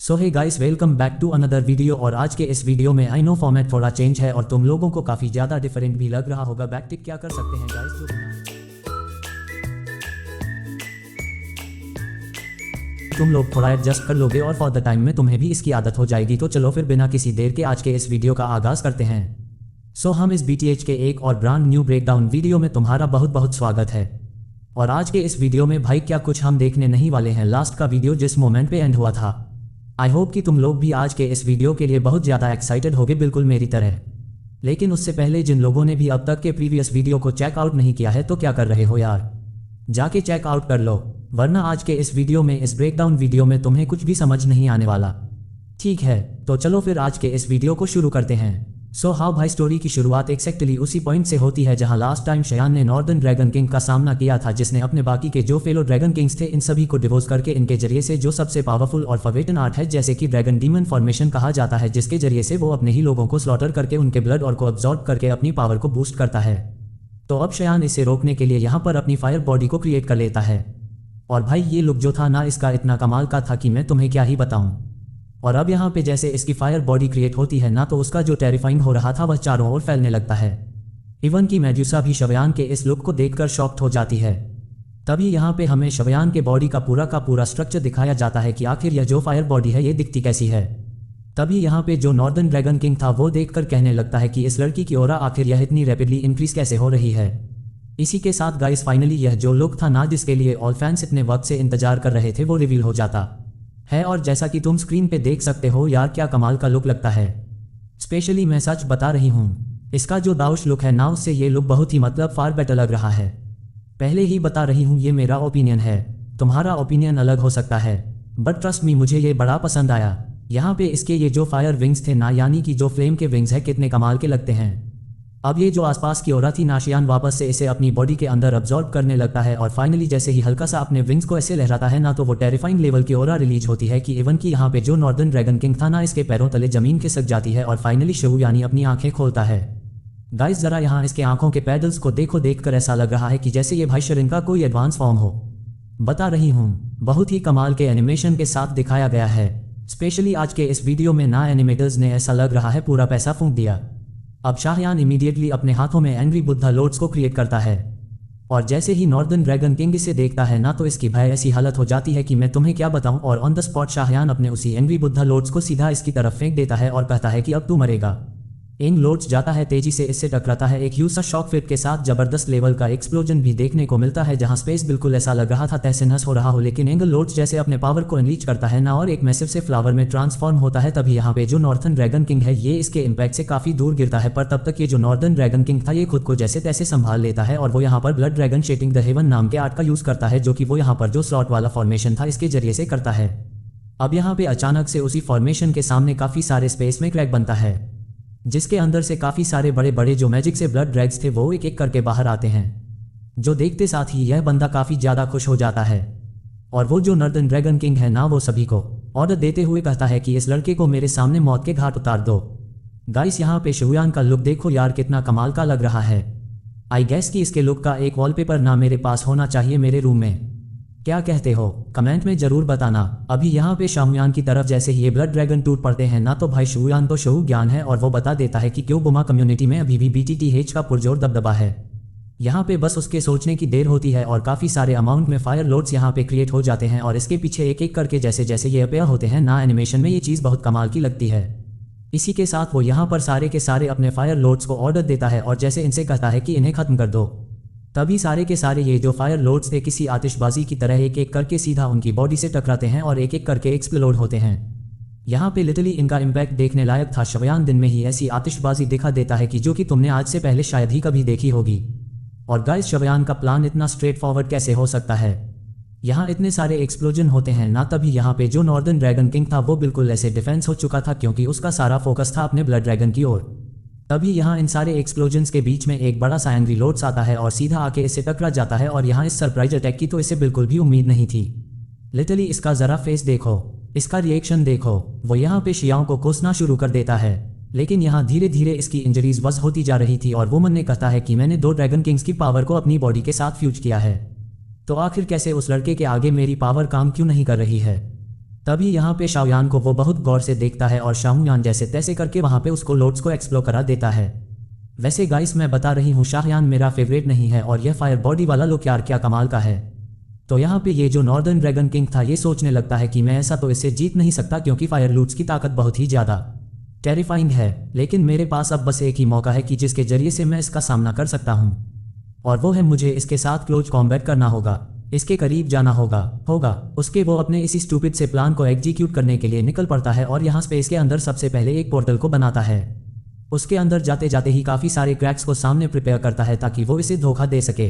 So hey guys, welcome back to another video. और आज के इस वीडियो में आई नो फॉर्मेट थोड़ा चेंज है और तुम लोगों को काफ़ी ज़्यादा डिफरेंट भी लग रहा होगा। बैक टिक क्या कर सकते हैं गाइस, तुम लोग थोड़ा एडजस्ट कर लोगे और फॉर द टाइम में तुम्हें भी इसकी आदत हो जाएगी। तो चलो फिर बिना किसी देर के आज के इस वीडियो का आगाज़ करते हैं। सो हम इस BTH के एक और ब्रांड न्यू ब्रेकडाउन वीडियो में तुम्हारा बहुत बहुत स्वागत है। और आज के इस वीडियो में भाई क्या कुछ हम देखने नहीं वाले हैं। लास्ट का वीडियो जिस मोमेंट पे एंड हुआ था, आई होप कि तुम लोग भी आज के इस वीडियो के लिए बहुत ज़्यादा एक्साइटेड होगे, बिल्कुल मेरी तरह। लेकिन उससे पहले जिन लोगों ने भी अब तक के प्रीवियस वीडियो को चेकआउट नहीं किया है तो क्या कर रहे हो यार, जाके चेकआउट कर लो, वरना आज के इस वीडियो में, इस ब्रेकडाउन वीडियो में तुम्हें कुछ भी समझ नहीं आने वाला। ठीक है, तो चलो फिर आज के इस वीडियो को शुरू करते हैं। सो हाउ भाई, स्टोरी की शुरुआत एक्जैक्टली उसी पॉइंट से होती है जहां लास्ट टाइम शयान ने नॉर्दर्न ड्रैगन किंग का सामना किया था, जिसने अपने बाकी के जो फेलो ड्रैगन किंग्स थे इन सभी को डिवोर्स करके इनके जरिए से जो सबसे पावरफुल और फॉरबिडन आर्ट है, जैसे कि ड्रैगन डीमन फॉर्मेशन कहा जाता है, जिसके जरिए से वो अपने ही लोगों को स्लॉटर करके उनके ब्लड और को अब्सॉर्ब करके अपनी पावर को बूस्ट करता है। तो अब शयान इसे रोकने के लिए यहाँ पर अपनी फायर बॉडी को क्रिएट कर लेता है। और भाई ये लुक जो था ना, इसका इतना कमाल का था कि मैं तुम्हें क्या ही बताऊं। और अब यहाँ पे जैसे इसकी फायर बॉडी क्रिएट होती है ना, तो उसका जो टेरिफाइंग हो रहा था वह चारों ओर फैलने लगता है। इवन की मेड्यूसा भी शवयान के इस लुक को देखकर शॉक्ड हो जाती है। तभी यहाँ पे हमें शवयान के बॉडी का पूरा स्ट्रक्चर दिखाया जाता है कि आखिर यह जो फायर बॉडी है ये दिखती कैसी है। तभी यहाँ पे जो नॉर्दर्न ड्रैगन किंग था वो देखकर कहने लगता है कि इस लड़की की ऑरा आखिर यह इतनी रैपिडली इंक्रीज कैसे हो रही है। इसी के साथ गाइस फाइनली यह जो लुक था ना, जिसके लिए ऑल फैंस इतने वक्त से इंतजार कर रहे थे, वो रिवील हो जाता है। और जैसा कि तुम स्क्रीन पे देख सकते हो यार, क्या कमाल का लुक लगता है। स्पेशली मैं सच बता रही हूँ, इसका जो दाउश लुक है ना, उससे ये लुक बहुत ही फार बेटर लग रहा है। पहले ही बता रही हूँ, ये मेरा ओपिनियन है, तुम्हारा ओपिनियन अलग हो सकता है, बट ट्रस्ट मी मुझे ये बड़ा पसंद आया। यहाँ पे इसके ये जो फायर विंग्स थे ना, यानी कि जो फ्लेम के विंग्स है, कितने कमाल के लगते हैं। अब ये जो आसपास की औरत थी ना, शयान वापस से इसे अपनी बॉडी के अंदर अब्सॉर्ब करने लगता है। और फाइनली जैसे ही हल्का सा अपने विंग्स को ऐसे लहराता है ना, तो वो टेरिफाइंग लेवल की ऑरा रिलीज होती है कि इवन की यहाँ पे जो नॉर्दर्न ड्रैगन किंग था ना, इसके पैरों तले जमीन खिसक जाती है। और फाइनली शिव यानी अपनी आंखें खोलता है। गाइस जरा यहाँ इसके आंखों के पैडल्स को देखो, देखकर ऐसा लग रहा है कि जैसे ये भाई शरिन का कोई एडवांस फॉर्म हो। बता रही हूँ, बहुत ही कमाल के एनिमेशन के साथ दिखाया गया है। स्पेशली आज के इस वीडियो में ना, एनिमेटर्स ने ऐसा लग रहा है पूरा पैसा फूंक दिया। अब शाहयान इमीडिएटली अपने हाथों में एंग्री बुद्धा लोड्स को क्रिएट करता है। और जैसे ही नॉर्दर्न ड्रैगन किंग इसे देखता है ना, तो इसकी भाई ऐसी हालत हो जाती है कि मैं तुम्हें क्या बताऊं। और ऑन द स्पॉट शाहयान अपने उसी एंग्री बुद्धा लोड्स को सीधा इसकी तरफ फेंक देता है और कहता है कि अब तू मरेगा। एंग लोड्स जाता है, तेजी से इससे टकराता है। एक ह्यूज सा शॉक फिट के साथ जबरदस्त लेवल का एक्सप्लोजन भी देखने को मिलता है, जहां स्पेस बिल्कुल ऐसा लग रहा था तहस नहस हो रहा हो। लेकिन एंग लोड्स जैसे अपने पावर को अनलीच करता है ना, और एक मैसिव से फ्लावर में ट्रांसफॉर्म होता है। तभी यहाँ पे जो नॉर्थर्न ड्रैगन किंग है, ये इसके इम्पैक्ट से काफी दूर गिरता है। पर तब तक ये जो नॉर्दर्न ड्रैगन किंग था, ये खुद को जैसे तैसे संभाल लेता है। और वो यहाँ पर ब्लड ड्रैगन शेटिंग द हेवन नाम के आर्ट का यूज करता है, जो कि वो यहाँ पर जो स्लॉट वाला फॉर्मेशन था इसके जरिए से करता है। अब यहाँ पे अचानक से उसी फॉर्मेशन के सामने काफी सारे स्पेस में क्रैक बनता है, जिसके अंदर से काफ़ी सारे बड़े बड़े जो मैजिक से ब्लड ड्रैग्स थे वो एक एक करके बाहर आते हैं, जो देखते साथ ही यह बंदा काफ़ी ज़्यादा खुश हो जाता है। और वो जो नॉर्दर्न ड्रैगन किंग है ना, वो सभी को ऑर्डर देते हुए कहता है कि इस लड़के को मेरे सामने मौत के घाट उतार दो। गाइस यहाँ पे शवयान का लुक देखो यार, कितना कमाल का लग रहा है। आई गेस कि इसके लुक का एक वॉलपेपर ना मेरे पास होना चाहिए मेरे रूम में। क्या कहते हो, कमेंट में जरूर बताना। अभी यहाँ पे शाहयान की तरफ जैसे ही ये ब्लड ड्रैगन टूट पड़ते हैं ना, तो भाई शवयान तो शहू ज्ञान है और वो बता देता है कि क्यों बुमा कम्युनिटी में अभी भी BTTH का पुरजोर दबदबा है। यहाँ पे बस उसके सोचने की देर होती है और काफ़ी सारे अमाउंट में फायर लोड्स यहाँ पे क्रिएट हो जाते हैं। और इसके पीछे एक एक करके जैसे जैसे ये अपेयर होते हैं ना, एनिमेशन में ये चीज़ बहुत कमाल की लगती है। इसी के साथ वो यहाँ पर सारे के सारे अपने फायर लोड्स को ऑर्डर देता है और जैसे इनसे कहता है कि इन्हें खत्म कर दो। तभी सारे के सारे ये जो फायर लोड्स थे, किसी आतिशबाजी की तरह एक एक करके सीधा उनकी बॉडी से टकराते हैं और एक एक करके एक्सप्लोड होते हैं। यहाँ पे लिटरली इनका इम्पैक्ट देखने लायक था। शवयान दिन में ही ऐसी आतिशबाजी दिखा देता है कि जो कि तुमने आज से पहले शायद ही कभी देखी होगी। और गाइस शवयान का प्लान इतना स्ट्रेट फॉरवर्ड कैसे हो सकता है। यहाँ इतने सारे एक्सप्लोजन होते हैं ना, तभी यहाँ पे जो नॉर्दर्न ड्रैगन किंग था वो बिल्कुल ऐसे डिफेंस हो चुका था, क्योंकि उसका सारा फोकस था अपने ब्लड ड्रैगन की ओर। तभी यहाँ इन सारे एक्सप्लोजन्स के बीच में एक बड़ा सा एंग्री लोड्स आता है और सीधा आके इसे टकरा जाता है। और यहाँ इस सरप्राइज अटैक की तो इसे बिल्कुल भी उम्मीद नहीं थी। लिटरली इसका जरा फेस देखो, इसका रिएक्शन देखो। वो यहाँ पे शियाओं को कोसना शुरू कर देता है, लेकिन यहाँ धीरे धीरे इसकी इंजरीज बस होती जा रही थी। और वुमन ने कहता है कि मैंने 2 ड्रैगन किंग्स की पावर को अपनी बॉडी के साथ फ्यूज किया है, तो आखिर कैसे उस लड़के के आगे मेरी पावर काम क्यों नहीं कर रही है। तभी यहाँ पे शाओयान को वो बहुत गौर से देखता है और शाओयान जैसे तैसे करके वहाँ पे उसको लोड्स को एक्सप्लोर करा देता है। वैसे गाइस मैं बता रही हूँ शाओयान मेरा फेवरेट नहीं है और यह फायर बॉडी वाला लुक यार क्या कमाल का है। तो यहाँ पे ये जो नॉर्दर्न ड्रैगन किंग था ये सोचने लगता है कि मैं ऐसा तो इससे जीत नहीं सकता क्योंकि फायर लूट्स की ताकत बहुत ही ज़्यादा टेरिफाइंग है, लेकिन मेरे पास अब बस एक ही मौका है कि जिसके जरिए से मैं इसका सामना कर सकता हूँ, और वो है मुझे इसके साथ क्लोज कॉम्बैट करना होगा, इसके करीब जाना होगा। उसके वो अपने इसी स्टूपिड से प्लान को एग्जीक्यूट करने के लिए निकल पड़ता है और यहाँ स्पेस के अंदर सबसे पहले एक पोर्टल को बनाता है। उसके अंदर जाते जाते ही काफ़ी सारे क्रैक्स को सामने प्रिपेयर करता है ताकि वो इसे धोखा दे सके।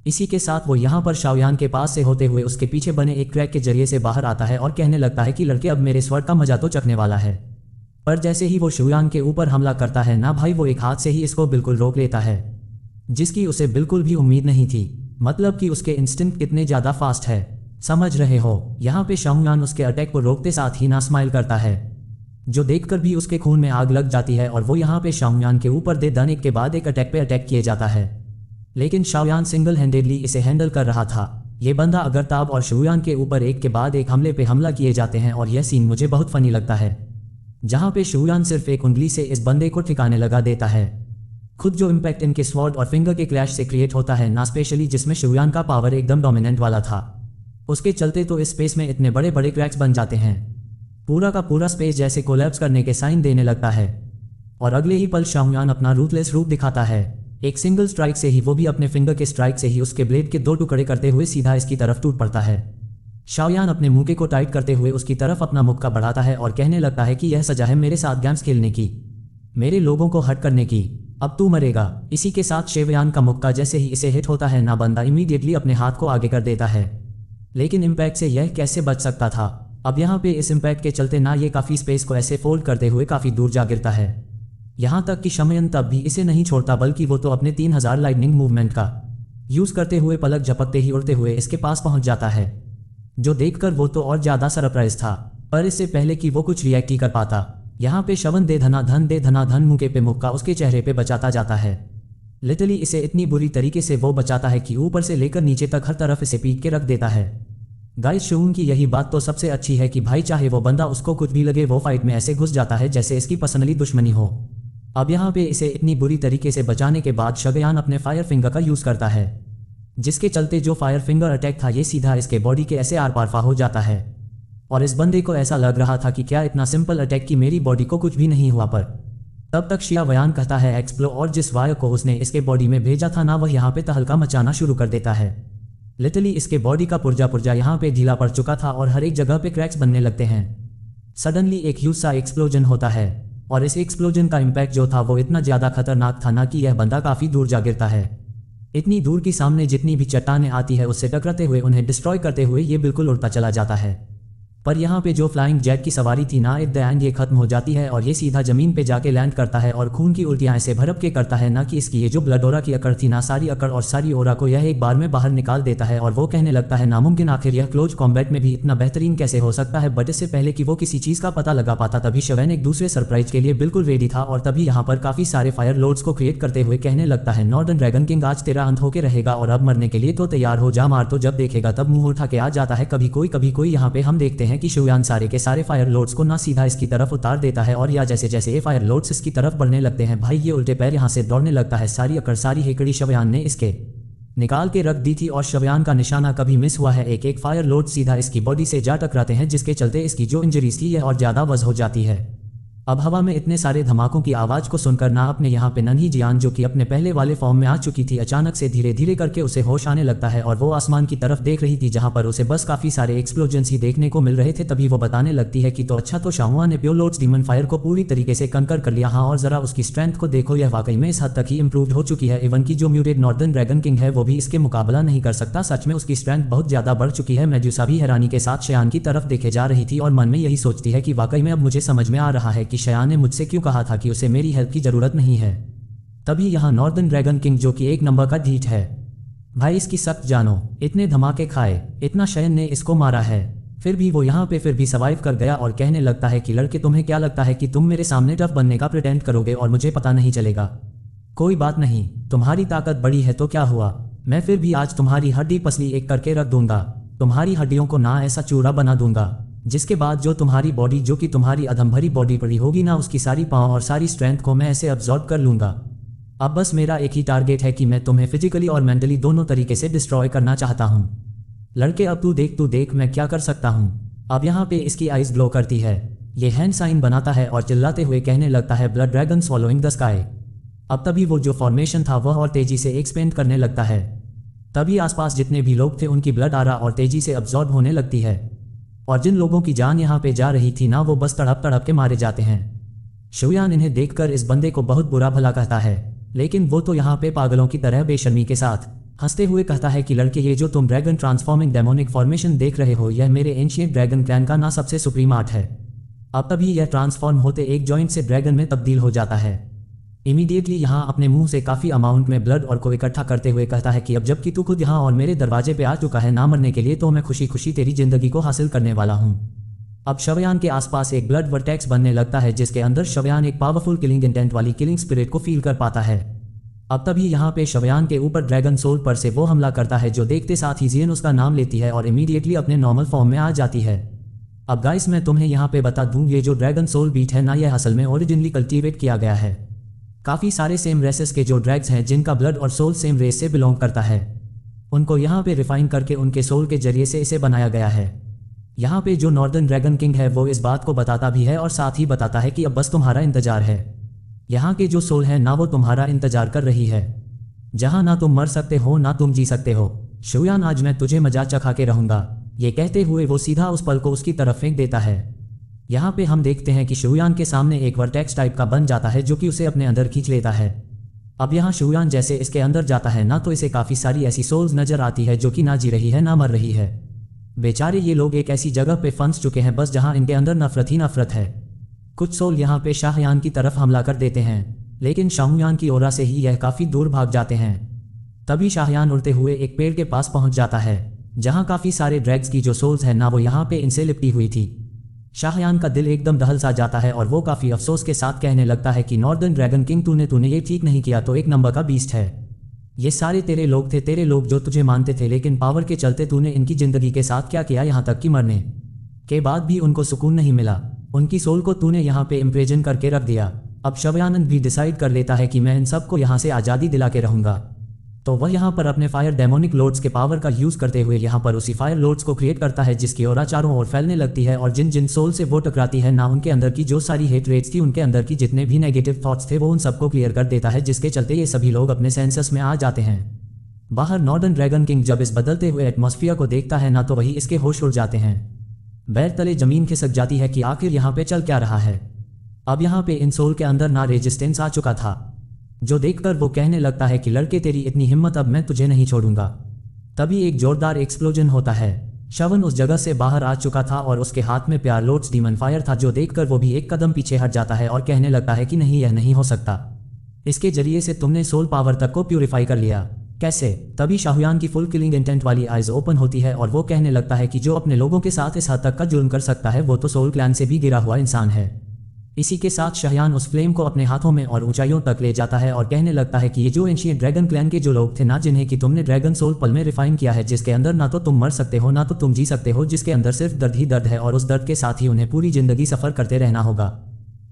इसी के साथ वो यहाँ पर शाओयान के पास से होते हुए उसके पीछे बने एक क्रैक के जरिए से बाहर आता है और कहने लगता है कि लड़के अब मेरे स्वर्ग का मजा तो चखने वाला है। पर जैसे ही वो शाओयान के ऊपर हमला करता है ना भाई, वो एक हाथ से ही इसको बिल्कुल रोक लेता है, जिसकी उसे बिल्कुल भी उम्मीद नहीं थी। मतलब कि उसके इंस्टिंक्ट कितने ज़्यादा फास्ट है, समझ रहे हो। यहाँ पे शाओयान उसके अटैक को रोकते साथ ही ना स्माइल करता है, जो देखकर भी उसके खून में आग लग जाती है और वो यहाँ पे शाओयान के ऊपर दे देने के बाद एक अटैक पे अटैक किए जाता है। लेकिन शाओयान सिंगल हैंडेडली इसे हैंडल कर रहा था। ये बंदा अगर ताब और शाओयान के ऊपर एक के बाद एक हमले पे हमला किए जाते हैं और यह सीन मुझे बहुत फनी लगता है, जहाँ पे शाओयान सिर्फ एक उंगली से इस बंदे को ठिकाने लगा देता है। खुद जो इम्पैक्ट इनके स्वॉर्ड और फिंगर के क्लैश से क्रिएट होता है ना, स्पेशली जिसमें शाओयान का पावर एकदम डोमिनेंट वाला था, उसके चलते तो इस स्पेस में इतने बड़े बड़े क्रैक्स बन जाते हैं, पूरा का पूरा स्पेस जैसे कोलैप्स करने के साइन देने लगता है। और अगले ही पल शाओयान अपना रूथलेस रूप दिखाता है। एक सिंगल स्ट्राइक से ही, वो भी अपने फिंगर के स्ट्राइक से ही, उसके ब्लेड के 2 टुकड़े करते हुए सीधा इसकी तरफ टूट पड़ता है। शाओयान अपने मुंह को टाइट करते हुए उसकी तरफ अपना मुक्का बढ़ाता है और कहने लगता है कि यह सजा है मेरे साथ गेम्स खेलने की, मेरे लोगों को हर्ट करने की, अब तू मरेगा। इसी के साथ शाओयान का मुक्का जैसे ही इसे हिट होता है ना, बंदा इमीडिएटली अपने हाथ को आगे कर देता है। लेकिन इम्पैक्ट से यह कैसे बच सकता था। अब यहाँ पे इस इम्पैक्ट के चलते ना ये काफ़ी स्पेस को ऐसे फोल्ड करते हुए काफ़ी दूर जा गिरता है। यहाँ तक कि शाओयान तब भी इसे नहीं छोड़ता, बल्कि वो तो अपने 3000 लाइटनिंग मूवमेंट का यूज़ करते हुए पलक झपकते ही उड़ते हुए इसके पास पहुँच जाता है, जो देखकर वो तो और ज़्यादा सरप्राइज था। पर इससे पहले कि वो कुछ रिएक्ट ही कर पाता, यहाँ पे श्रवण दे धनाधन मुके पे मुक्का उसके चेहरे पे बचाता जाता है। लिटरली इसे इतनी बुरी तरीके से वो बचाता है कि ऊपर से लेकर नीचे तक हर तरफ इसे पीट के रख देता है। गाइस शून की यही बात तो सबसे अच्छी है कि भाई चाहे वो बंदा उसको कुछ भी लगे, वो फाइट में ऐसे घुस जाता है जैसे इसकी पर्सनली दुश्मनी हो। अब यहाँ पे इसे इतनी बुरी तरीके से बचाने के बाद शाओयान अपने फायर फिंगर का यूज़ करता है, जिसके चलते जो फायर फिंगर अटैक था ये सीधा इसके बॉडी के ऐसे आर पार हो जाता है। और इस बंदे को ऐसा लग रहा था कि क्या इतना सिंपल अटैक कि मेरी बॉडी को कुछ भी नहीं हुआ। पर तब तक शाओयान कहता है एक्सप्लो, और जिस वायर को उसने इसके बॉडी में भेजा था ना, वह यहाँ पे तहलका मचाना शुरू कर देता है। लिटरली इसके बॉडी का पुर्जा यहाँ पे ढीला पड़ चुका था और हर एक जगह पे क्रैक्स बनने लगते हैं। सडनली एक ह्यूज सा एक्सप्लोजन होता है और इस एक्सप्लोजन का इम्पैक्ट जो था वो इतना ज़्यादा खतरनाक था ना कि यह बंदा काफ़ी दूर जा गिरता है। इतनी दूर की सामने जितनी भी चट्टानें आती है उससे टकराते हुए उन्हें डिस्ट्रॉय करते हुए ये बिल्कुल उड़ता चला जाता है। पर यहाँ पे जो फ्लाइंग जेट की सवारी थी ना, एट द एंड ये खत्म हो जाती है और ये सीधा जमीन पे जाके लैंड करता है और खून की उल्टियाँ ऐसे भरप के करता है ना कि इसकी ये जो ब्लड ओरा की अकड़ थी ना, सारी अकड़ और सारी ओरा को यह एक बार में बाहर निकाल देता है। और वो कहने लगता है नामुमकिन, आखिर यह क्लोज कॉम्बैट में भी इतना बेहतरीन कैसे हो सकता है। बट इससे पहले कि वो किसी चीज़ का पता लगा पाता तभी शाओयान एक दूसरे सरप्राइज के लिए बिल्कुल रेडी था और तभी यहाँ पर काफ़ी सारे फायर लोड्स को क्रिएट करते हुए कहने लगता है नॉर्दर्न ड्रैगन किंग आज तेरा अंत होके रहेगा और अब मरने के लिए तो तैयार हो जा, मार तो जब देखेगा तब मुंह उठा के आ जाता है कभी कोई। यहाँ पे हम देखते हैं कि शाओयान सारे के सारे फायर लोड्स को ना सीधा इसकी तरफ उतार देता है और या जैसे जैसे ये फायर लोड्स इसकी तरफ बढ़ने लगते हैं भाई ये उल्टे पैर यहाँ से दौड़ने लगता है। सारी अकड़ सारी हेकड़ी शाओयान ने इसके निकाल के रख दी थी और शाओयान का निशाना कभी मिस हुआ है। एक एक फायर लोड सीधा इसकी बॉडी से जा टकराते हैं, जिसके चलते इसकी जो इंजरीज थी यह और ज़्यादा वज हो जाती है। अब हवा में इतने सारे धमाकों की आवाज़ को सुनकर ना अपने यहाँ पे नन्ही जियान जो कि अपने पहले वाले फॉर्म में आ चुकी थी, अचानक से धीरे धीरे करके उसे होश आने लगता है और वो आसमान की तरफ देख रही थी जहाँ पर उसे बस काफ़ी सारे एक्सप्लोजन्स ही देखने को मिल रहे थे। तभी वो बताने लगती है कि तो अच्छा, तो शाओयान ने प्योर लॉर्ड्स डीमन फायर को पूरी तरीके से कंकर कर लिया। हाँ, और ज़रा उसकी स्ट्रेंथ को देखो, यह वाकई में इस हद तक ही इंप्रूव हो चुकी है। इवन की जो म्यूटेड नॉर्दर्न ड्रैगन किंग है वो भी इसके मुकाबला नहीं कर सकता। सच में उसकी स्ट्रेंथ बहुत ज़्यादा बढ़ चुकी है। मेडुसा भी हैरानी के साथ शाओयान की तरफ देखे जा रही थी और मन में यही सोचती है कि वाकई में अब मुझे समझ में आ रहा है कि शाओयान ने मुझसे क्यों कहा था कि उसे मेरी हेल्प की जरूरत नहीं है। तभी यहाँ नॉर्दर्न ड्रैगन किंग जो कि एक नंबर का ढीठ है, भाई इसकी सख्त जानो, इतने धमाके खाए, इतना शयन ने इसको मारा है, फिर भी वो यहाँ पे फिर भी सर्वाइव कर गया और कहने लगता है कि लड़के तुम्हें क्या लगता है कि तुम मेरे सामने टफ बनने का प्रिटेंड करोगे और मुझे पता नहीं चलेगा? कोई बात नहीं, तुम्हारी ताकत बड़ी है तो क्या हुआ, मैं फिर भी आज तुम्हारी हड्डी पसली एक करके रख दूंगा, तुम्हारी हड्डियों को ना ऐसा चूरा बना दूंगा जिसके बाद जो तुम्हारी बॉडी, जो कि तुम्हारी अधमभरी बॉडी पड़ी होगी ना, उसकी सारी पावर और सारी स्ट्रेंथ को मैं ऐसे अब्जॉर्ब कर लूँगा। अब बस मेरा एक ही टारगेट है कि मैं तुम्हें फिजिकली और मेंटली दोनों तरीके से डिस्ट्रॉय करना चाहता हूँ। लड़के अब तू देख मैं क्या कर सकता हूँ। अब यहाँ पे इसकी आइज ग्लो करती है, ये हैंड साइन बनाता है और चिल्लाते हुए कहने लगता है blood dragon swallowing the sky. अब तभी वो जो फॉर्मेशन था वह और तेजी से एक्सपेंड करने लगता है। तभी आसपास जितने भी लोग थे उनकी ब्लड आरा और तेजी से अब्जॉर्ब होने लगती है, और जिन लोगों की जान यहाँ पे जा रही थी ना, वो बस तड़प तड़प के मारे जाते हैं। शुयान इन्हें देखकर इस बंदे को बहुत बुरा भला कहता है, लेकिन वो तो यहाँ पे पागलों की तरह बेशर्मी के साथ हंसते हुए कहता है कि लड़के, ये जो तुम ड्रैगन ट्रांसफॉर्मिंग डेमोनिक फॉर्मेशन देख रहे हो, यह मेरे एंशिएंट ड्रैगन क्लैन का ना सबसे सुप्रीम आर्ट है। अब तभी यह ट्रांसफॉर्म होते एक जॉइंट से ड्रैगन में तब्दील हो जाता है। इमीडिएटली यहाँ अपने मुंह से काफ़ी अमाउंट में ब्लड और को इकट्ठा करते हुए कहता है कि अब जबकि तू खुद यहाँ और मेरे दरवाजे पे आ चुका है ना मरने के लिए, तो मैं खुशी खुशी तेरी जिंदगी को हासिल करने वाला हूँ। अब शवयान के आसपास एक ब्लड वर्टेक्स बनने लगता है, जिसके अंदर शवयान एक पावरफुल किलिंग इंटेंट वाली किलिंग स्पिरिट को फील कर पाता है। अब तभी यहाँ पे शवयान के ऊपर ड्रैगन सोल पर से वो हमला करता है, जो देखते साथ ही जियन उसका नाम लेती है और इमीडिएटली अपने नॉर्मल फॉर्म में आ जाती है। अब गाइस मैं तुम्हें यहाँ पे बता दूँ, ये जो ड्रैगन सोल बीट है ना, यह असल में ओरिजिनली कल्टीवेट किया गया है। काफ़ी सारे सेम रेसेस के जो ड्रैग्स हैं जिनका ब्लड और सोल सेम रेस से बिलोंग करता है, उनको यहाँ पे रिफाइन करके उनके सोल के जरिए से इसे बनाया गया है। यहाँ पे जो नॉर्दर्न ड्रैगन किंग है वो इस बात को बताता भी है और साथ ही बताता है कि अब बस तुम्हारा इंतजार है। यहाँ के जो सोल है ना, वो तुम्हारा इंतजार कर रही है। जहाँ ना तुम मर सकते हो ना तुम जी सकते हो। शुयान, आज मैं तुझे मजा चखा के रहूँगा। ये कहते हुए वो सीधा उस पल को उसकी तरफ फेंक देता है। यहाँ पे हम देखते हैं कि शुयान के सामने एक वर्टेक्स टाइप का बन जाता है, जो कि उसे अपने अंदर खींच लेता है। अब यहाँ शुयान जैसे इसके अंदर जाता है ना, तो इसे काफ़ी सारी ऐसी सोल्स नजर आती है जो कि ना जी रही है ना मर रही है। बेचारे ये लोग एक ऐसी जगह पे फंस चुके हैं बस जहाँ इनके अंदर नफरत ही नफरत है। कुछ सोल यहाँ पे शाहयान की तरफ हमला कर देते हैं, लेकिन शाहयान की ओरा से ही यह काफ़ी दूर भाग जाते हैं। तभी शाहयान उड़ते हुए एक पेड़ के पास पहुँच जाता है, जहाँ काफ़ी सारे ड्रैग्स की जो सोल्स है ना, वो यहाँ पे इनसे लिपटी हुई थी। शाहयान का दिल एकदम दहल सा जाता है और वो काफ़ी अफसोस के साथ कहने लगता है कि नॉर्दर्न ड्रैगन किंग, तूने ये ठीक नहीं किया, तो एक नंबर का बीस्ट है। ये सारे तेरे लोग थे, तेरे लोग जो तुझे मानते थे, लेकिन पावर के चलते तूने इनकी ज़िंदगी के साथ क्या किया, यहाँ तक कि मरने के बाद भी उनको सुकून नहीं मिला। उनकी सोल को तूने यहाँ पे इम्प्रेजन करके रख दिया। अब शवयानंद भी डिसाइड कर लेता है कि मैं इन सबको यहाँ से आज़ादी दिला के रहूँगा। तो वह यहाँ पर अपने फायर डेमोनिक लॉर्ड्स के पावर का यूज़ करते हुए यहाँ पर उसी फायर लॉर्ड्स को क्रिएट करता है, जिसकी ओरा चारों ओर फैलने लगती है, और जिन जिन सोल से वो टकराती है ना, उनके अंदर की जो सारी हेट रेट्स थी, उनके अंदर की जितने भी नेगेटिव थॉट्स थे, वो उन सबको क्लियर कर देता है, जिसके चलते ये सभी लोग अपने सेंसस में आ जाते हैं। बाहर नॉर्दर्न ड्रैगन किंग जब इस बदलते हुए एटमॉस्फियर को देखता है ना, तो वही इसके होश उड़ जाते हैं। बैर तले जमीन खिसक जाती है कि आखिर यहाँ पे चल क्या रहा है। अब यहाँ पे इन सोल के अंदर ना रेजिस्टेंस आ चुका था, जो देखकर वो कहने लगता है कि लड़के, तेरी इतनी हिम्मत, अब मैं तुझे नहीं छोड़ूंगा। तभी एक जोरदार एक्सप्लोजन होता है। शवन उस जगह से बाहर आ चुका था और उसके हाथ में प्यार लॉर्ड्स डीमन फायर था, जो देखकर वो भी एक कदम पीछे हट जाता है और कहने लगता है कि नहीं, यह नहीं हो सकता। इसके जरिए से तुमने सोल पावर तक को प्यूरिफाई कर लिया, कैसे? तभी शाहयान की फुल किलिंग इंटेंट वाली आइज ओपन होती है और वो कहने लगता है कि जो अपने लोगों के साथ इस हद तक का जुल्म कर सकता है, वो तो सोल क्लैन से भी गिरा हुआ इंसान है। इसी के साथ शाहयान उस फ्लेम को अपने हाथों में और ऊंचाइयों तक ले जाता है और कहने लगता है कि ये जो एंशिएंट ड्रैगन क्लैन के जो लोग थे ना, जिन्हें कि तुमने ड्रैगन सोल पल में रिफाइन किया है, जिसके अंदर ना तो तुम मर सकते हो ना तो तुम जी सकते हो, जिसके अंदर सिर्फ दर्द ही दर्द है, और उस दर्द के साथ ही उन्हें पूरी जिंदगी सफ़र करते रहना होगा।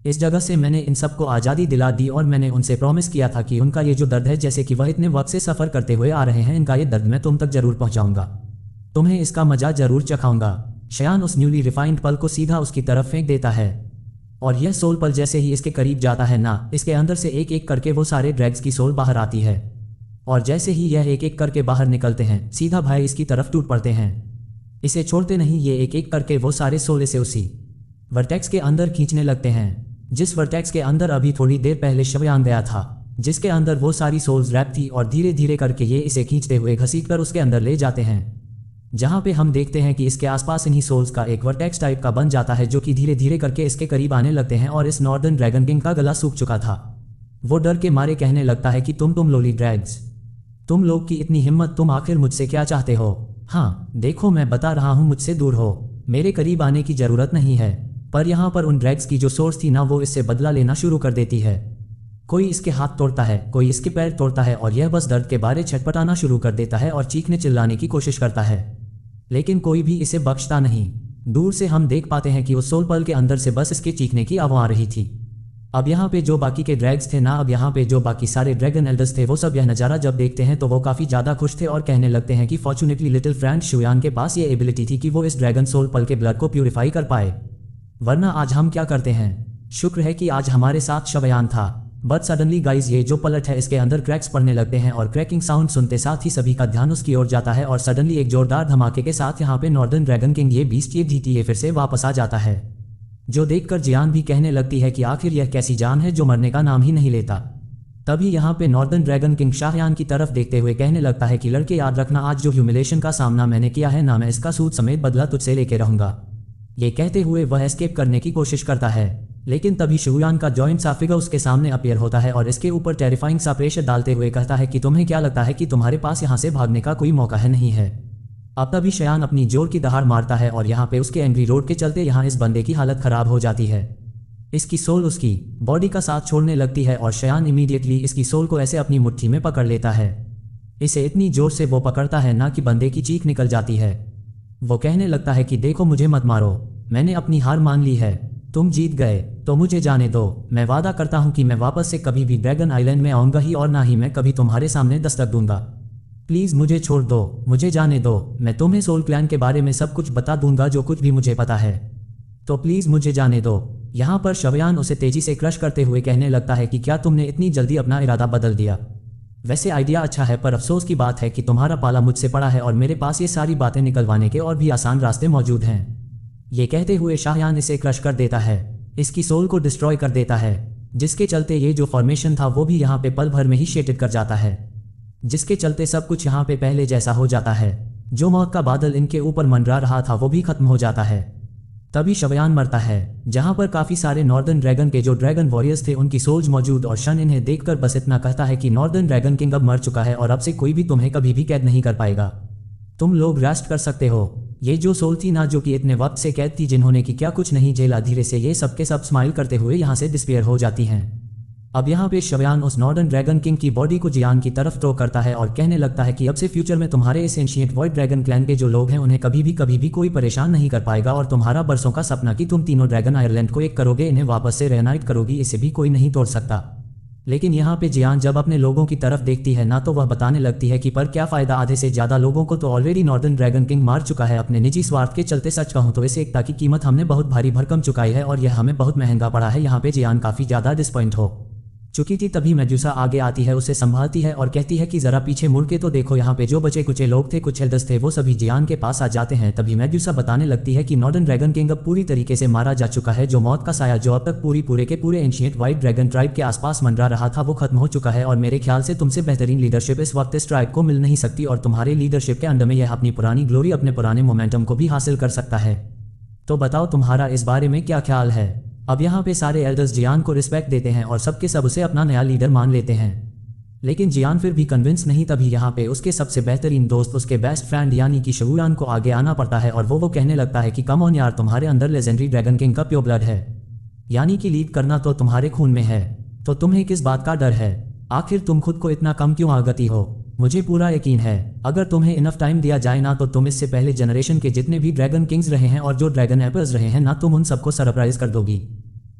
इस जगह से मैंने इन सबको आज़ादी दिला दी और मैंने उनसे प्रॉमिस किया था कि उनका ये जो दर्द है, जैसे कि वह इतने वक्त से सफ़र करते हुए आ रहे हैं, इनका ये दर्द मैं तुम तक जरूर पहुँचाऊँगा, तुम्हें इसका मजा जरूर चखाऊँगा। शाहयान उस न्यूली रिफाइंड पल को सीधा उसकी तरफ फेंक देता है, और यह सोल पल जैसे ही इसके करीब जाता है ना, इसके अंदर से एक एक करके वो सारे ड्रैग्स की सोल बाहर आती है, और जैसे ही यह एक एक करके बाहर निकलते हैं, सीधा भाई इसकी तरफ टूट पड़ते हैं। इसे छोड़ते नहीं, ये एक एक करके वो सारे सोल इसे उसी वर्टेक्स के अंदर खींचने लगते हैं, जिस वर्टेक्स के अंदर अभी थोड़ी देर पहले शवयान गया था, जिसके अंदर वो सारी सोल्स रैप थी, और धीरे धीरे करके ये इसे खींचते हुए घसीटकर उसके अंदर ले जाते हैं, जहाँ पे हम देखते हैं कि इसके आसपास इन्हीं सोल्स का एक वर्टेक्स टाइप का बन जाता है, जो कि धीरे धीरे करके इसके करीब आने लगते हैं, और इस नॉर्दर्न ड्रैगन किंग का गला सूख चुका था। वो डर के मारे कहने लगता है कि तुम लोली ड्रैग्स, तुम लोग की इतनी हिम्मत, तुम आखिर मुझसे क्या चाहते हो? हाँ देखो, मैं बता रहा हूँ, मुझसे दूर हो, मेरे करीब आने की ज़रूरत नहीं है। पर यहाँ पर उन ड्रैग्स की जो सोर्स थी ना, वो इससे बदला लेना शुरू कर देती है। कोई इसके हाथ तोड़ता है, कोई इसके पैर तोड़ता है, और यह बस दर्द के बारे छटपटाना शुरू कर देता है और चीखने चिल्लाने की कोशिश करता है, लेकिन कोई भी इसे बख्शता नहीं। दूर से हम देख पाते हैं कि उस सोल पर्ल के अंदर से बस इसके चीखने की आवाज़ आ रही थी। अब यहाँ पे जो बाकी के ड्रैग्स थे ना, अब यहाँ पे जो बाकी सारे ड्रैगन एल्डर्स थे, वो सब यह नज़ारा जब देखते हैं तो वो काफ़ी ज़्यादा खुश थे और कहने लगते हैं कि फॉर्चुनेटली लिटिल फ्रेंड शुयान के पास ये एबिलिटी थी कि वो इस ड्रैगन सोल पर्ल के ब्लड को प्यूरिफाई कर पाए, वरना आज हम क्या करते हैं। शुक्र है कि आज हमारे साथ शवयान था। बट सडनली गाइज, ये जो पलट है इसके अंदर क्रैक्स पड़ने लगते हैं और क्रैकिंग साउंड सुनते साथ ही सभी का ध्यान उसकी ओर जाता है और सडनली एक जोरदार धमाके के साथ यहाँ पे नॉर्दर्न ड्रैगन किंग ये बीस्ट ये जीती फिर से वापस आ जाता है, जो देखकर जियान भी कहने लगती है कि आखिर यह कैसी जान है जो मरने का नाम ही नहीं लेता। तभी यहाँ पे नॉर्दर्न ड्रैगन किंग शाहयान की तरफ देखते हुए कहने लगता है कि लड़के याद रखना, आज जो ह्यूमिलेशन का सामना मैंने किया है ना, मैं इसका सूद समेत बदला तुझसे लेके रहूंगा। ये कहते हुए वह एस्केप करने की कोशिश करता है, लेकिन तभी शुयान का जॉइंट सा फिगर उसके सामने अपीयर होता है और इसके ऊपर टेरिफाइंग सा प्रेशर डालते हुए कहता है कि तुम्हें क्या लगता है कि तुम्हारे पास यहाँ से भागने का कोई मौका है नहीं है। अब तभी शयान अपनी जोर की दहाड़ मारता है और यहाँ पे उसके एंग्री रोड के चलते यहाँ इस बंदे की हालत खराब हो जाती है। इसकी सोल उसकी बॉडी का साथ छोड़ने लगती है और शयान इमीडिएटली इसकी सोल को ऐसे अपनी मुट्ठी में पकड़ लेता है। इसे इतनी जोर से वो पकड़ता है ना कि बंदे की चीख निकल जाती है। वो कहने लगता है कि देखो, मुझे मत मारो, मैंने अपनी हार मान ली है, तुम जीत गए तो मुझे जाने दो। मैं वादा करता हूँ कि मैं वापस से कभी भी ड्रैगन आइलैंड में आऊँगा ही और ना ही मैं कभी तुम्हारे सामने दस्तक दूंगा। प्लीज़ मुझे छोड़ दो, मुझे जाने दो, मैं तुम्हें सोल क्लैन के बारे में सब कुछ बता दूंगा जो कुछ भी मुझे पता है, तो प्लीज़ मुझे जाने दो। यहाँ पर शवयान उसे तेजी से क्रश करते हुए कहने लगता है कि क्या तुमने इतनी जल्दी अपना इरादा बदल दिया? वैसे आइडिया अच्छा है, पर अफसोस की बात है कि तुम्हारा पाला मुझसे पड़ा है और मेरे पास ये सारी बातें निकलवाने के और भी आसान रास्ते मौजूद हैं। ये कहते हुए शाहयान इसे क्रश कर देता है, इसकी सोल को डिस्ट्रॉय कर देता है, जिसके चलते ये जो फॉर्मेशन था वो भी यहाँ पे पल भर में ही शेटेड कर जाता है, जिसके चलते सब कुछ यहाँ पे पहले जैसा हो जाता है। जो मौत का बादल इनके ऊपर मंडरा रहा था वो भी खत्म हो जाता है। तभी शवयान मरता है, जहाँ पर काफ़ी सारे नॉर्दर्न ड्रैगन के जो ड्रैगन वॉरियर्स थे उनकी सोल्स मौजूद, और शन इन्हें देखकर बस इतना कहता है कि नॉर्दर्न ड्रैगन किंग अब मर चुका है और अब से कोई भी तुम्हें कभी भी कैद नहीं कर पाएगा, तुम लोग रेस्ट कर सकते हो। ये जो सोल थी ना, जो कि इतने वक्त से कैद थी, जिन्होंने कि क्या कुछ नहीं झेला, धीरे से ये सबके सब स्माइल करते हुए यहाँ से डिस्पेयर हो जाती हैं। अब यहाँ पे शवयान उस नॉर्दर्न ड्रैगन किंग की बॉडी को जियान की तरफ थ्रो करता है और कहने लगता है कि अब से फ्यूचर में तुम्हारे इस एंशिएंट वॉइड ड्रैगन क्लैन के जो लोग हैं उन्हें कभी भी कोई परेशान नहीं कर पाएगा, और तुम्हारा बरसों का सपना कि तुम तीनों ड्रैगन आयरलैंड को एक करोगे, इन्हें वापस से रेनाइट करोगी, इसे भी कोई नहीं तोड़ सकता। लेकिन यहाँ पे जियान जब अपने लोगों की तरफ देखती है ना, तो वह बताने लगती है कि पर क्या फ़ायदा, आधे से ज़्यादा लोगों को तो ऑलरेडी नॉर्दर्न ड्रैगन किंग मार चुका है अपने निजी स्वार्थ के चलते। सच कहूँ तो इस एकता की कीमत हमने बहुत भारी भरकम चुकाई है और यह हमें बहुत महंगा पड़ा है। यहाँ पे जियान काफ़ी ज़्यादा डिसपॉइंट हो चुकी थी। तभी मेडुसा आगे आती है, उसे संभालती है और कहती है कि ज़रा पीछे मुड़ के तो देखो। यहाँ पे जो बचे कुचे लोग थे, कुछ एल्डर्स थे, वो सभी जियान के पास आ जाते हैं। तभी मेडुसा बताने लगती है कि नॉर्दर्न ड्रैगन किंग अब पूरी तरीके से मारा जा चुका है। जो मौत का साया जो अब तक पूरे के पूरे एंशिएंट वाइट ड्रैगन ट्राइब के आसपास मंडरा रहा था वो खत्म हो चुका है, और मेरे ख्याल से तुमसे बेहतरीन लीडरशिप इस वक्त इस ट्राइब को मिल नहीं सकती, और तुम्हारे लीडरशिप के अंडर में यह अपनी पुरानी ग्लोरी, अपने पुराने मोमेंटम को भी हासिल कर सकता है। तो बताओ तुम्हारा इस बारे में क्या ख्याल है? अब यहाँ पे सारे एल्डर्स जियान को रिस्पेक्ट देते हैं और सबके सब उसे अपना नया लीडर मान लेते हैं, लेकिन जियान फिर भी कन्विंस नहीं। तभी यहाँ पे उसके सबसे बेहतरीन दोस्त, उसके बेस्ट फ्रेंड यानी कि शुयान को आगे आना पड़ता है, और वो कहने लगता है कि कम ऑन यार, तुम्हारे अंदर लेजेंडरी ड्रैगन किंग का प्योर ब्लड है, यानी कि लीड करना तो तुम्हारे खून में है, तो तुम्हें किस बात का डर है? आखिर तुम खुद को इतना कम क्यों आगती हो? मुझे पूरा यकीन है अगर तुम्हें इनफ टाइम दिया जाए ना, तो तुम इससे पहले जनरेशन के जितने भी ड्रैगन किंग्स रहे हैं और जो ड्रैगन एपर्स रहे हैं ना, तुम उन सबको सरप्राइज कर दोगी।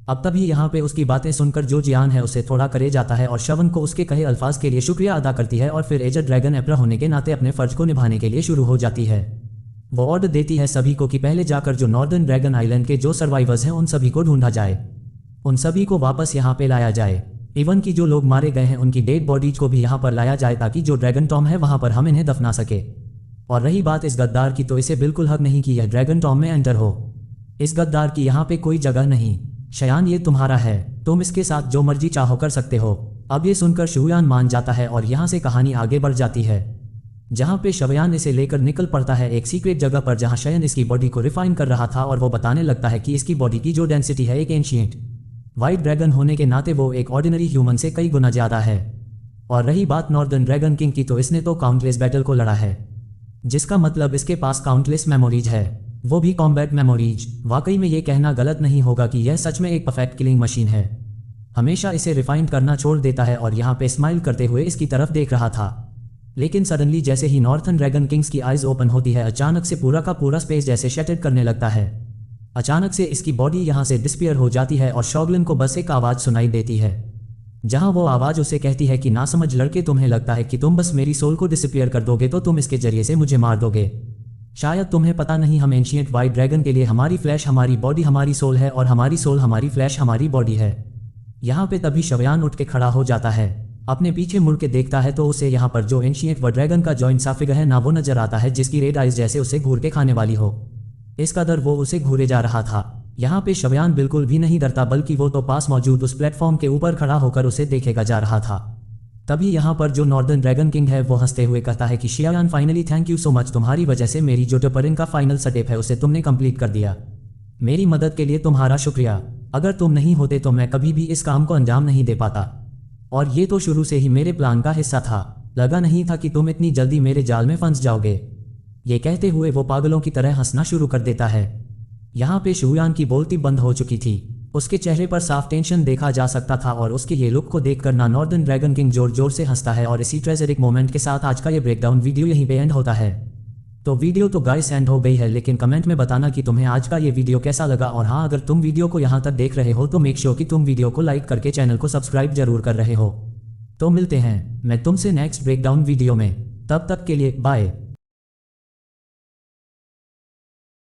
अब तभी यहाँ पे उसकी बातें सुनकर जो जियान है उसे थोड़ा करे जाता है और शवन को उसके कहे अल्फाज के लिए शुक्रिया अदा करती है, और फिर एजर ड्रैगन एपर होने के नाते अपने फर्ज को निभाने के लिए शुरू हो जाती है। वो ऑर्डर देती है सभी को कि पहले जाकर जो नॉर्दर्न ड्रैगन आइलैंड के जो सर्वाइवर्स हैं उन सभी को ढूंढा जाए, उन सभी को वापस यहाँ पे लाया जाए। इवन की जो लोग मारे गए हैं उनकी डेड बॉडीज को भी यहाँ पर लाया जाए, ताकि जो ड्रैगन टॉम है वहाँ पर हम इन्हें दफना सके। और रही बात इस गद्दार की, तो इसे बिल्कुल हक नहीं कि यह ड्रैगन टॉम में एंटर हो। इस गद्दार की यहाँ पे कोई जगह नहीं। शयान ये तुम्हारा है, तुम इसके साथ जो मर्जी चाहो कर सकते हो। अब ये सुनकर शुयान मान जाता है और यहाँ से कहानी आगे बढ़ जाती है, जहाँ पे शवयान इसे लेकर निकल पड़ता है एक सीक्रेट जगह पर, जहाँ शयन इसकी बॉडी को रिफाइन कर रहा था, और वो बताने लगता है कि इसकी बॉडी की जो डेंसिटी है एक एंशिएंट वाइट ड्रैगन होने के नाते वो एक ऑर्डिनरी ह्यूमन से कई गुना ज़्यादा है। और रही बात नॉर्दर्न ड्रैगन किंग की, तो इसने तो काउंटलेस बैटल को लड़ा है, जिसका मतलब इसके पास काउंटलेस मेमोरीज है, वो भी कॉम्बैट मेमोरीज। वाकई में ये कहना गलत नहीं होगा कि यह सच में एक परफेक्ट किलिंग मशीन है। हमेशा इसे रिफाइन करना छोड़ देता है और यहाँ पे स्माइल करते हुए इसकी तरफ देख रहा था। लेकिन सडनली जैसे ही नॉर्थर्न ड्रैगन किंग्स की आइज ओपन होती है, अचानक से पूरा का पूरा स्पेस जैसे शटर करने लगता है। अचानक से इसकी बॉडी यहाँ से डिस्पियर हो जाती है और शॉगलिन को बस एक आवाज़ सुनाई देती है, जहाँ वो आवाज़ उसे कहती है कि नासमझ लड़के, तुम्हें लगता है कि तुम बस मेरी सोल को डिसअपीयर कर दोगे तो तुम इसके जरिए से मुझे मार दोगे। शायद तुम्हें पता नहीं, हम एंशिएंट वाइट ड्रैगन के लिए हमारी फ्लैश हमारी बॉडी हमारी सोल है और हमारी सोल हमारी फ्लैश हमारी बॉडी है। यहाँ पे तभी शवयान उठ के खड़ा हो जाता है, अपने पीछे मुड़ के देखता है तो उसे यहाँ पर जो एंशिएंट वाइट ड्रैगन का जो इंसा फिगर है ना, वो नजर आता है जिसकी रेड आइज जैसे उसे घूर के खाने वाली हो। इस कदर वो उसे घूरे जा रहा था। यहाँ पे शवयान बिल्कुल भी नहीं डरता, बल्कि वो तो पास मौजूद उस प्लेटफॉर्म के ऊपर खड़ा होकर उसे देखेगा जा रहा था। तभी यहाँ पर जो नॉर्दर्न ड्रैगन किंग है वो हंसते हुए कहता है कि Shavyan, finally thank you so much, तुम्हारी वजह से मेरी जो टपरिन का फाइनल स्टेप है उसे तुमने कंप्लीट कर दिया। मेरी मदद के लिए तुम्हारा शुक्रिया। अगर तुम नहीं होते तो मैं कभी भी इस काम को अंजाम नहीं दे पाता, और ये तो शुरू से ही मेरे प्लान का हिस्सा था। लगा नहीं था कि तुम इतनी जल्दी मेरे जाल में फंस जाओगे। ये कहते हुए वो पागलों की तरह हंसना शुरू कर देता है। यहाँ पे शवयान की बोलती बंद हो चुकी थी, उसके चेहरे पर साफ टेंशन देखा जा सकता था और उसके ये लुक को देखकर ना नॉर्दर्न ड्रैगन किंग जोर जोर से हंसता है। और इसी ट्रेजेरिक मोमेंट के साथ आज का ये ब्रेकडाउन वीडियो यहीं पे एंड होता है। तो वीडियो तो गाइस एंड हो गई है, लेकिन कमेंट में बताना कि तुम्हें आज का ये वीडियो कैसा लगा। और हाँ, अगर तुम वीडियो को यहाँ तक देख रहे हो तो मेक श्योर कि तुम वीडियो को लाइक करके चैनल को सब्सक्राइब जरूर कर रहे हो। तो मिलते हैं मैं तुमसे नेक्स्ट ब्रेकडाउन वीडियो में, तब तक के लिए बाय।